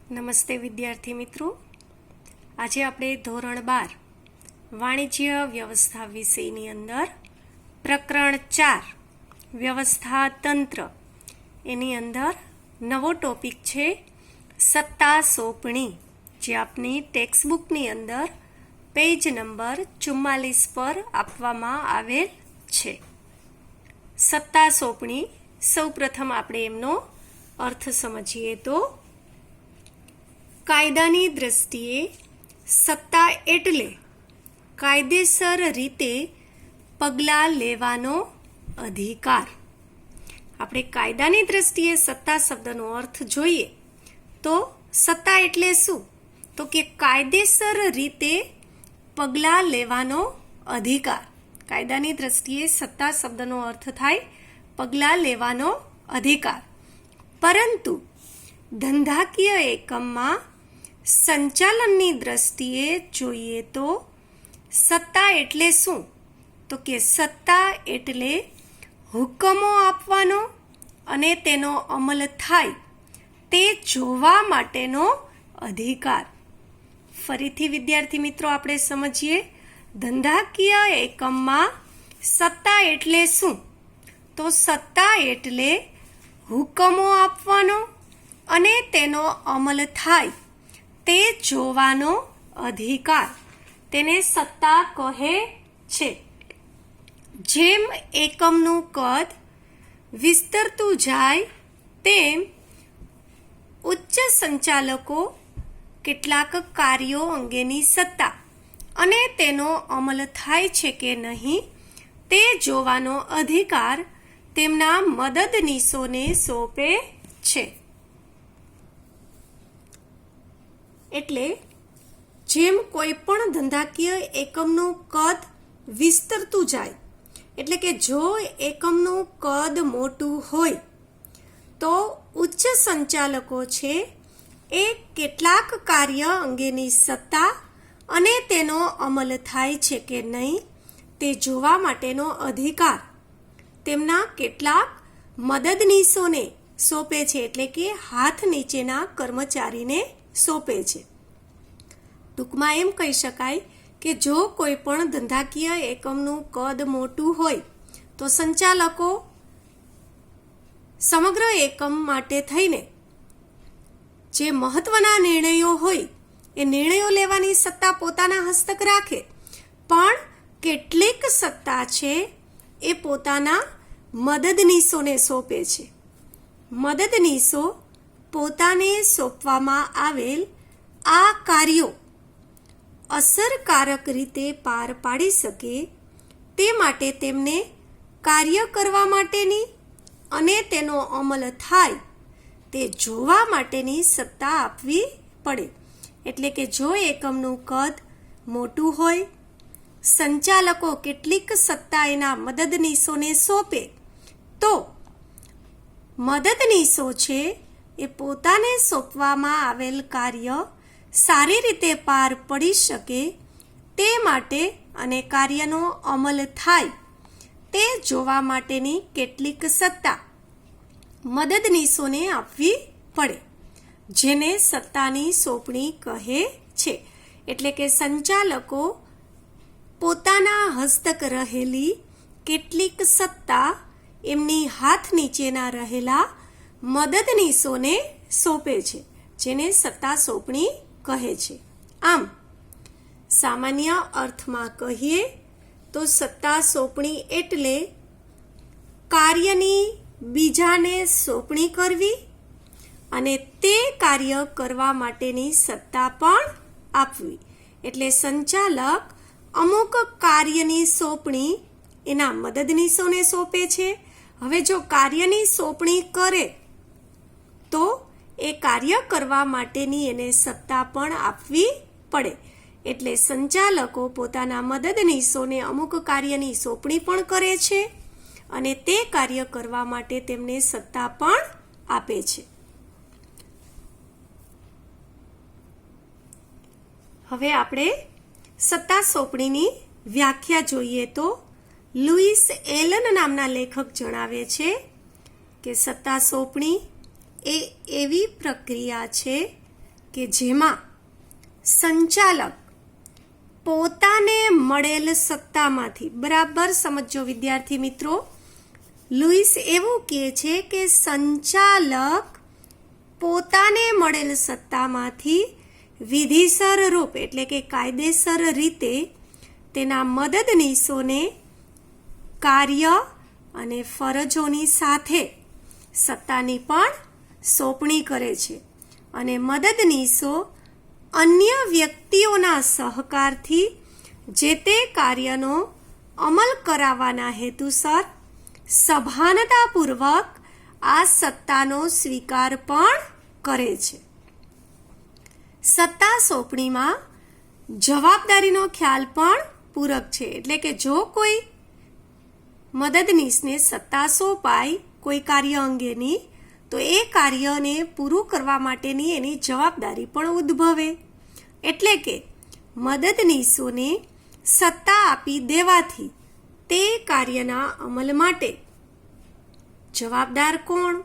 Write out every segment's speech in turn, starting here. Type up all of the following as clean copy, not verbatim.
નમસ્તે વિદ્યાર્થી મિત્રો, આજે આપણે ધોરણ 12 વાણિજ્ય વ્યવસ્થા વિષયની અંદર પ્રકરણ 4 વ્યવસ્થા તંત્ર એની અંદર નવો ટોપિક છે સત્તા સોંપણી, જે આપની ટેક્સ્ટબુકની અંદર પેજ નંબર 44 પર આપવામાં આવેલ છે. સત્તા સોંપણી, સૌપ્રથમ આપણે એમનો અર્થ સમજીએ તો કાયદાની દ્રષ્ટિએ સત્તા એટલે કાયદેસર રીતે પગલાં લેવાનો અધિકાર. આપણે કાયદાની દ્રષ્ટિએ સત્તા શબ્દનો અર્થ જોઈએ તો સત્તા એટલે શું? તો કે કાયદેસર રીતે પગલાં લેવાનો અધિકાર. કાયદાની દ્રષ્ટિએ સત્તા શબ્દનો અર્થ થાય પગલાં લેવાનો અધિકાર. પરંતુ ધંધાકીય એકમમાં સંચાલનની દ્રષ્ટિએ જોઈએ તો સત્તા એટલે શું? તો કે સત્તા એટલે હુકમો આપવાનો અને તેનો અમલ થાય તે જોવા માટેનો અધિકાર. ફરીથી વિદ્યાર્થી મિત્રો આપણે સમજીએ, ધંધાકીય એકમમાં સત્તા એટલે શું? તો સત્તા એટલે હુકમો આપવાનો અને તેનો અમલ થાય તે જોવાનો અધિકાર, તેને સત્તા કહે છે. જેમ એકમનું કદ વિસ્તરતું જાય તેમ ઉચ્ચ સંચાલકો કેટલાક કાર્યો અંગેની સત્તા અને તેનો અમલ થાય છે કે નહીં તે જોવાનો અધિકાર તેમના મદદનીશોને સોંપે છે. એટલે જેમ કોઈ પણ ધંધાકીય એકમનું કદ વિસ્તરતું જાય, એટલે કે જો એકમનું કદ મોટું હોય તો ઉચ્ચ સંચાલકો છે એ કેટલાક કાર્ય અંગેની સત્તા અને તેનો અમલ થાય છે કે નહીં તે જોવા માટેનો અધિકાર તેમના કેટલાક મદદનીશોને સોંપે છે, એટલે કે હાથ નીચેના કર્મચારીને સોંપે છે. ટૂંકમાં એમ કહી શકાય કે જો કોઈ પણ ધંધાકીય એકમનું કદ મોટું હોય તો સંચાલકો સમગ્ર એકમ માટે થઈને જે મહત્વના નિર્ણયો હોય એ નિર્ણયો લેવાની સત્તા પોતાના હસ્તક રાખે, પણ કેટલીક સત્તા છે એ પોતાના મદદનીશોને સોંપે છે. મદદનીશો પોતાને સોંપવામાં આવેલ આ કાર્યો અસરકારક રીતે પાર પાડી શકે તે માટે તેમને કાર્ય કરવા માટેની અને તેનો અમલ થાય તે જોવા માટેની સત્તા આપવી પડે. એટલે કે જો એકમનું કદ મોટું હોય, સંચાલકો કેટલીક સત્તા એના મદદનીશોને સોંપે તો મદદનીશો છે એ પોતાને સોંપવામાં આવેલ કાર્ય સારી રીતે પાર પડી શકે તે માટે અને કાર્યનો અમલ થાય તે જોવા માટેની કેટલીક સત્તા મદદનીશોને આપવી પડે, જેને સત્તાની સોંપણી કહે છે. એટલે કે સંચાલકો પોતાના હસ્તક રહેલી કેટલીક સત્તા એમની હાથ નીચેના રહેલા મદદનીશોને સોંપે છે, જેને સત્તા સોંપણી કહે છે. આમ સામાન્ય અર્થમાં કહીએ તો સત્તા સોંપણી એટલે કાર્યની બીજાને સોંપણી કરવી અને તે કાર્ય કરવા માટેની સત્તા પણ આપવી. એટલે સંચાલક અમુક કાર્યની સોંપણી એના મદદનીશોને સોંપે છે. હવે જો કાર્યની સોંપણી કરે તો એ કાર્ય કરવા માટેની એને સત્તા પણ આપવી પડે. એટલે સંચાલકો પોતાના મદદનીશોને અમુક કાર્યની સોંપણી પણ કરે છે અને તે કાર્ય કરવા માટે તેમને સત્તા પણ આપે છે. હવે આપણે સત્તા સોંપણીની વ્યાખ્યા જોઈએ તો લુઈસ એલન નામના લેખક જણાવે છે કે સત્તા સોંપણી એ એવી પ્રક્રિયા છે કે જેમાં સંચાલક પોતાને મળેલ સત્તામાંથી, બરાબર સમજો વિદ્યાર્થી મિત્રો, લુઈસ એવું કહે છે કે સંચાલક પોતાને મળેલ સત્તામાંથી વિધિસર રૂપ એટલે કે કાયદેસર રીતે તેના મદદનીશોને કાર્ય અને ફરજોની સાથે સત્તાની પણ સોંપણી કરે છે અને મદદનીશો અન્ય વ્યક્તિઓના સહકારથી જે તે કાર્યનો અમલ કરાવવાના હેતુસર સભાનતાપૂર્વક આ સત્તાનો સ્વીકાર પણ કરે છે. સત્તા સોંપણીમાં જવાબદારીનો ખ્યાલ પણ પૂરક છે, એટલે કે જો કોઈ મદદનીશને સત્તા સોંપાય કોઈ કાર્ય અંગેની તો એ કાર્યને પૂરું કરવા માટેની એની જવાબદારી પણ ઉદ્ભવે. એટલે કે મદદનીશોને સત્તા આપી દેવાથી તે કાર્યના અમલ માટે જવાબદાર કોણ?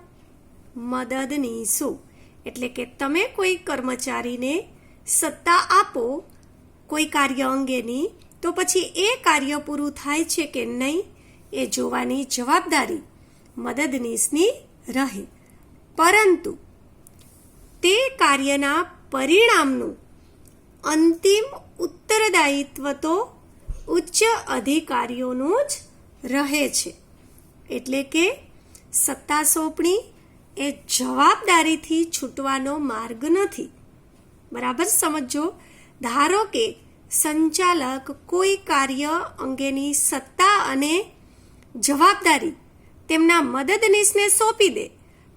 મદદનીશો. એટલે કે તમે કોઈ કર્મચારીને સત્તા આપો કોઈ કાર્ય અંગેની તો પછી એ કાર્ય પૂરું થાય છે કે નહીં એ જોવાની જવાબદારી મદદનીશની રહે. પરંતુ તે કાર્યના પરિણામનું અંતિમ ઉત્તરદાયિત્વ તો ઉચ્ચ અધિકારીઓનું જ રહે છે. એટલે કે સત્તા સોંપણી એ જવાબદારીથી છૂટવાનો માર્ગ નથી. બરાબર સમજો. ધારો કે સંચાલક કોઈ કાર્ય અંગેની સત્તા અને જવાબદારી તેમના મદદનીશને સોંપી દે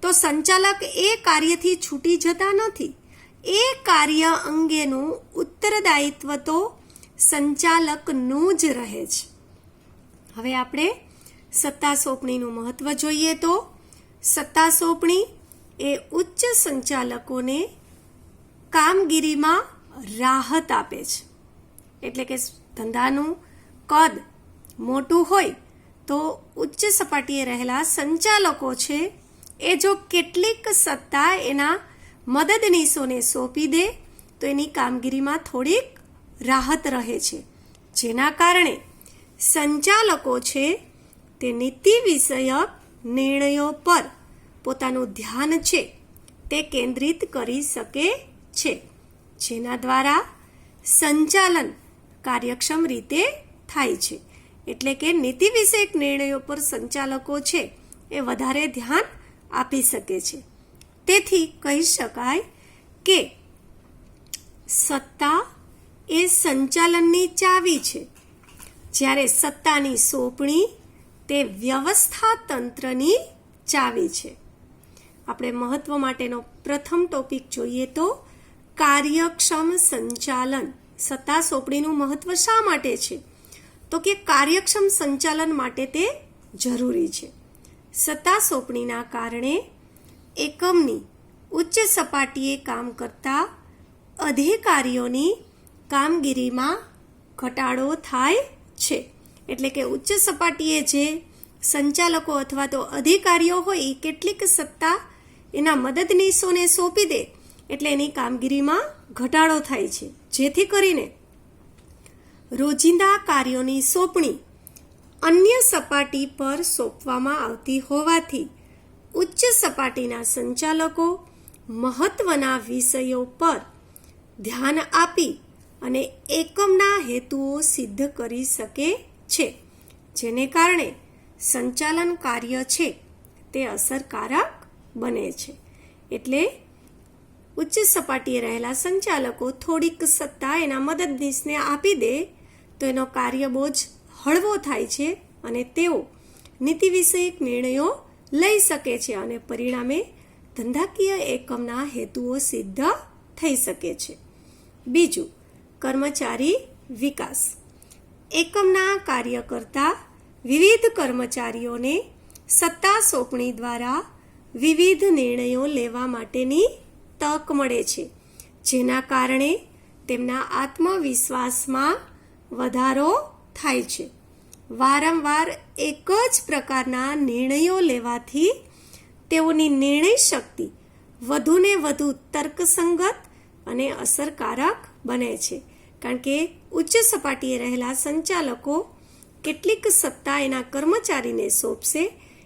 તો સંચાલક એ કાર્યથી છૂટી જતા નથી. એ કાર્ય અંગેનું ઉત્તરદાયિત્વ તો સંચાલકનું જ રહે છે. હવે આપણે સત્તા સોંપણીનું મહત્વ જોઈએ તો સત્તા સોંપણી એ ઉચ્ચ સંચાલકોને કામગીરીમાં રાહત આપે છે. એટલે કે ધંધાનું કદ મોટું હોય તો ઉચ્ચ સપાટીએ રહેલા સંચાલકો છે એ જો કેટલીક સત્તા એના મદદનીશોને સોંપી દે તો એની કામગીરીમાં થોડીક રાહત રહે છે, જેના કારણે સંચાલકો છે તે નીતિ વિષયક નિર્ણયો પર પોતાનું ધ્યાન છે તે કેન્દ્રિત કરી શકે છે, જેના દ્વારા સંચાલન કાર્યક્ષમ રીતે થાય છે. એટલે કે નીતિ વિષયક નિર્ણયો પર સંચાલકો છે એ વધારે ધ્યાન આપી શકે છે. તેથી કહી શકાય કે સત્તા એ સંચાલનની ચાવી છે, જ્યારે સત્તાની સોંપણી તે વ્યવસ્થા તંત્રની ચાવી છે. આપણે મહત્વ માટેનો પ્રથમ ટોપિક જોઈએ તો કાર્યક્ષમ સંચાલન. સત્તા સોંપણીનું મહત્વ શા માટે છે? તો કે કાર્યક્ષમ સંચાલન માટે તે જરૂરી છે. સત્તા સોંપણીના કારણે એકમની ઉચ્ચ સપાટીએ કામ કરતા અધિકારીઓની કામગીરીમાં ઘટાડો થાય છે. એટલે કે ઉચ્ચ સપાટીએ જે સંચાલકો અથવા તો અધિકારીઓ હોય એ કેટલીક સત્તા એના મદદનીશોને સોંપી દે એટલે એની કામગીરીમાં ઘટાડો થાય છે, જેથી કરીને રોજિંદા કાર્યોની સોંપણી અન્ય સપાટી પર સોંપવામાં આવતી હોવાથી ઉચ્ચ સપાટીના સંચાલકો મહત્વના વિષયો પર ધ્યાન આપી અને એકમના હેતુઓ સિદ્ધ કરી શકે છે, જેને કારણે સંચાલન કાર્ય છે તે અસરકારક બને છે. એટલે ઉચ્ચ સપાટીએ રહેલા સંચાલકો થોડીક સત્તા એના મદદનીશને આપી દે તો એનો કાર્ય બોજ હળવો થાય છે અને તેઓ નીતિ વિષયક નિર્ણયો લઈ શકે છે અને પરિણામે ધંધાકીય એકમના હેતુઓ સિદ્ધ થઈ શકે છે. બીજું, કર્મચારી વિકાસ. એકમના કાર્ય કરતા વિવિધ કર્મચારીઓને સત્તા સોંપણી દ્વારા વિવિધ નિર્ણયો લેવા માટેની તક મળે છે, જેના કારણે તેમના આત્મવિશ્વાસમાં વધારો થાય છે. વારંવાર એક જ પ્રકારના નિર્ણયો લેવાથી તેઓની નિર્ણય શક્તિ વધુને વધુ તર્કસંગત અને અસરકારક બને છે. કારણ કે ઉચ્ચ સપાટીએ રહેલા સંચાલકો કેટલીક સત્તા એના કર્મચારીને સોંપશે,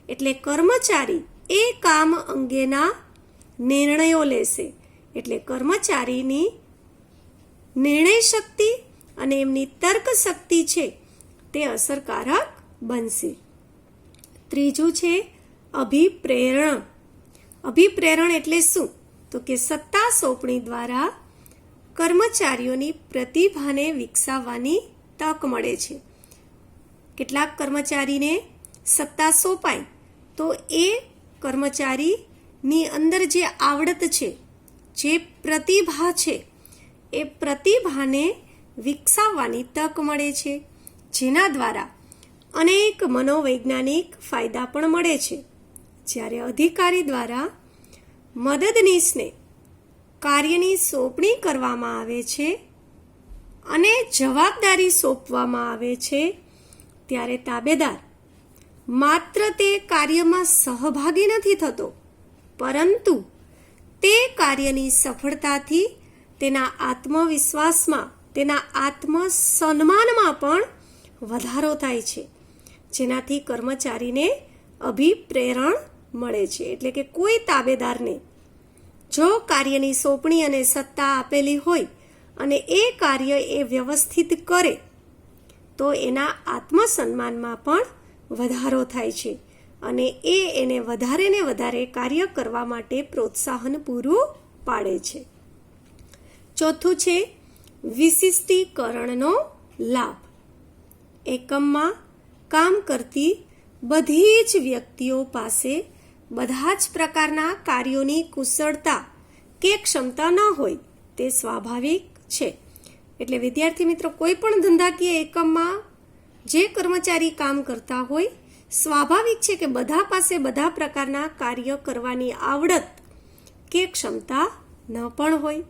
એટલે કર્મચારી એ કામ અંગેના નિર્ણયો લેશે. એટલે કર્મચારીની નિર્ણય શક્તિ અને એમની તર્ક શક્તિ છે તે અસરકારક બનશે. ત્રીજું છે અભિપ્રેરણ. અભિપ્રેરણ એટલે શું? તો કે સત્તા સોંપણી દ્વારા કર્મચારીઓની પ્રતિભાને વિકસાવવાની તક મળે છે. કેટલાક કર્મચારીને સત્તા સોંપાય તો એ કર્મચારીની અંદર જે આવડત છે, જે પ્રતિભા છે, એ પ્રતિભાને વિકસાવવાની તક મળે છે, જેના દ્વારા અનેક મનોવૈજ્ઞાનિક ફાયદા પણ મળે છે. જ્યારે અધિકારી દ્વારા મદદનીશને કાર્યની સોંપણી કરવામાં આવે છે અને જવાબદારી સોંપવામાં આવે છે, ત્યારે તાબેદાર માત્ર તે કાર્યમાં સહભાગી નથી થતો, પરંતુ તે કાર્યની સફળતાથી તેના આત્મવિશ્વાસમાં, તેના આત્મસન્માનમાં પણ વધારો થાય છે, જેનાથી કર્મચારીને અભિપ્રેરણ મળે છે. એટલે કે કોઈ તાબેદારને જો કાર્યની સોંપણી અને સત્તા આપેલી હોય અને એ કાર્ય એ વ્યવસ્થિત કરે તો એના આત્મસન્માનમાં પણ વધારો થાય છે અને એને વધારે ને વધારે કાર્ય કરવા માટે પ્રોત્સાહન પૂરું પાડે છે. ચોથું છે વિશિષ્ટીકરણનો લાભ. એકમમાં કામ કરતી બધી જ વ્યક્તિઓ પાસે બધા જ પ્રકારના કાર્યોની કુશળતા કે ક્ષમતા ન હોય તે સ્વાભાવિક છે. એટલે વિદ્યાર્થી મિત્રો, કોઈ પણ ધંધાકીય એકમમાં જે કર્મચારી કામ કરતા હોય, સ્વાભાવિક છે કે બધા પાસે બધા પ્રકારના કાર્ય કરવાની આવડત કે ક્ષમતા ન પણ હોય.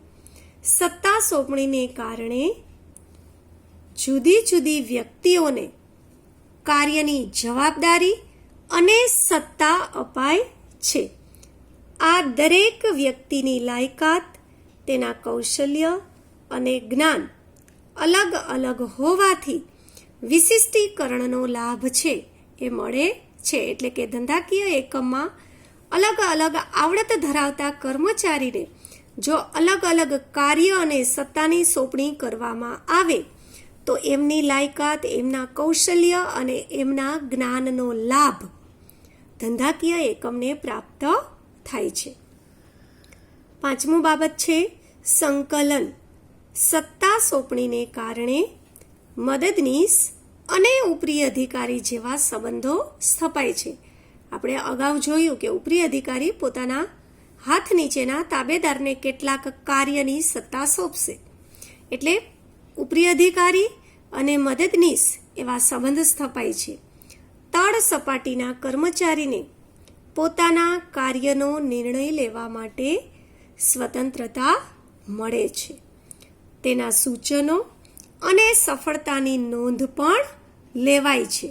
સત્તા સોંપણીને કારણે જુદી જુદી વ્યક્તિઓને કાર્યની જવાબદારી અને સત્તા અપાય છે. આ દરેક વ્યક્તિની લાયકાત, તેના કૌશલ્ય અને જ્ઞાન અલગ અલગ હોવાથી વિશિષ્ટીકરણનો લાભ છે એ મળે છે. એટલે કે ધંધાકીય એકમમાં અલગ અલગ આવડત ધરાવતા કર્મચારીને જો અલગ અલગ કાર્ય અને સત્તાની સોંપણી કરવામાં આવે તો એમની લાયકાત, એમના કૌશલ્ય અને એમના જ્ઞાનનો લાભ ધંધાકીય એકમને પ્રાપ્ત થાય છે. પાંચમું બાબત છે સંકલન. સત્તા સોંપણીને કારણે મદદનીશ અને ઉપરી અધિકારી જેવા સંબંધો સ્થપાય છે. આપણે અગાઉ જોયું કે ઉપરી અધિકારી પોતાના હાથ નીચેના તાબેદારને કેટલાક કાર્યની સત્તા સોંપશે, એટલે ઉપરી અધિકારી અને મદદનીશ એવા સંબંધ સ્થપાય છે. તળ સપાટીના કર્મચારીને પોતાના કાર્યનો નિર્ણય લેવા માટે સ્વતંત્રતા મળે છે. તેના સૂચનો અને સફળતાની નોંધ પણ લેવાય છે.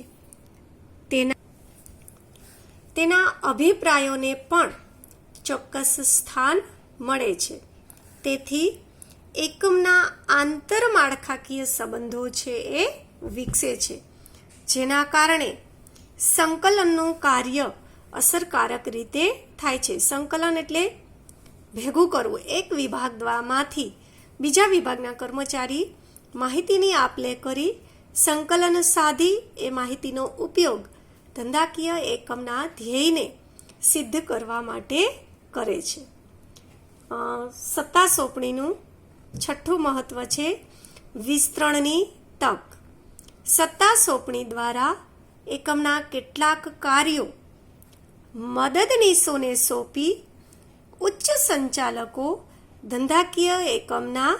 તેના અભિપ્રાયોને પણ ચોક્કસ સ્થાન મળે છે. તેથી એકમના આંતરમાળખાકીય સંબંધો છે એ વિકસે છે, જેના કારણે સંકલનનું કાર્ય અસરકારક રીતે થાય છે. સંકલન એટલે ભેગું કરવું. એક વિભાગમાંથી બીજા વિભાગના કર્મચારી માહિતીની આપ-લે કરી સંકલન સાધી એ માહિતીનો ઉપયોગ ધંધાકીય એકમના ધ્યેયને સિદ્ધ કરવા માટે કરે છે. સત્તા સોંપણીનું છઠ્ઠું મહત્વ છે વિસ્તરણની તક. સત્તા સોંપણી દ્વારા એકમના કેટલાક કાર્યો મદદનીશોને સોંપી ઉચ્ચ સંચાલકો ધંધાકીય એકમના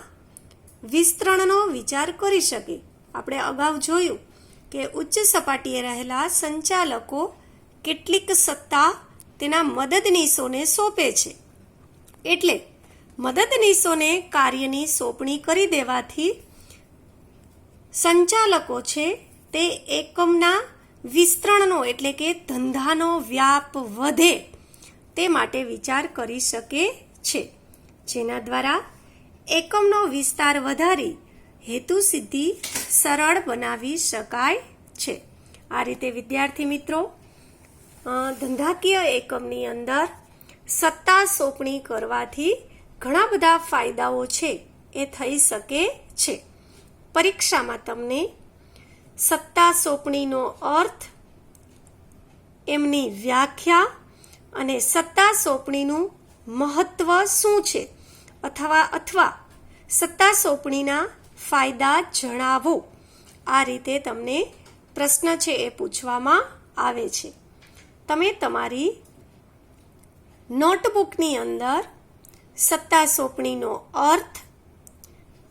વિસ્તરણનો વિચાર કરી શકે. આપણે અગાઉ જોયું કે ઉચ્ચ સપાટીએ રહેલા સંચાલકો કેટલીક સત્તા તેના મદદનીશોને સોંપે છે. એટલે મદદનીશોને કાર્યની સોંપણી કરી દેવાથી સંચાલકો છે તે એકમના વિસ્તરણનો એટલે કે ધંધાનો વ્યાપ વધે તે માટે વિચાર કરી શકે છે, જેના દ્વારા એકમનો વિસ્તાર વધારી હેતુ સિદ્ધિ સરળ બનાવી શકાય છે. આ રીતે વિદ્યાર્થી મિત્રો ધંધાકીય એકમની અંદર સત્તા સોંપણી કરવાથી ઘણા બધા ફાયદાઓ છે એ થઈ શકે છે. પરીક્ષામાં તમને સત્તા સોંપણીનો અર્થ, એમની વ્યાખ્યા અને સત્તા સોંપણીનું મહત્વ શું છે અથવા સત્તા સોંપણીના ફાયદા જણાવો, આ રીતે તમને પ્રશ્ન છે એ પૂછવામાં આવે છે. તમે તમારી નોટબુકની અંદર સત્તા સોંપણીનો અર્થ,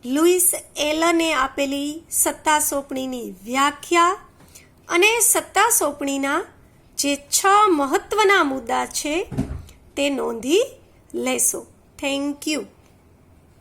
લુઈસ એલને આપેલી સત્તા સોંપણીની વ્યાખ્યા અને સત્તા સોંપણીના જે 6 મહત્વના મુદ્દા છે તે નોંધી લેશો. Thank you.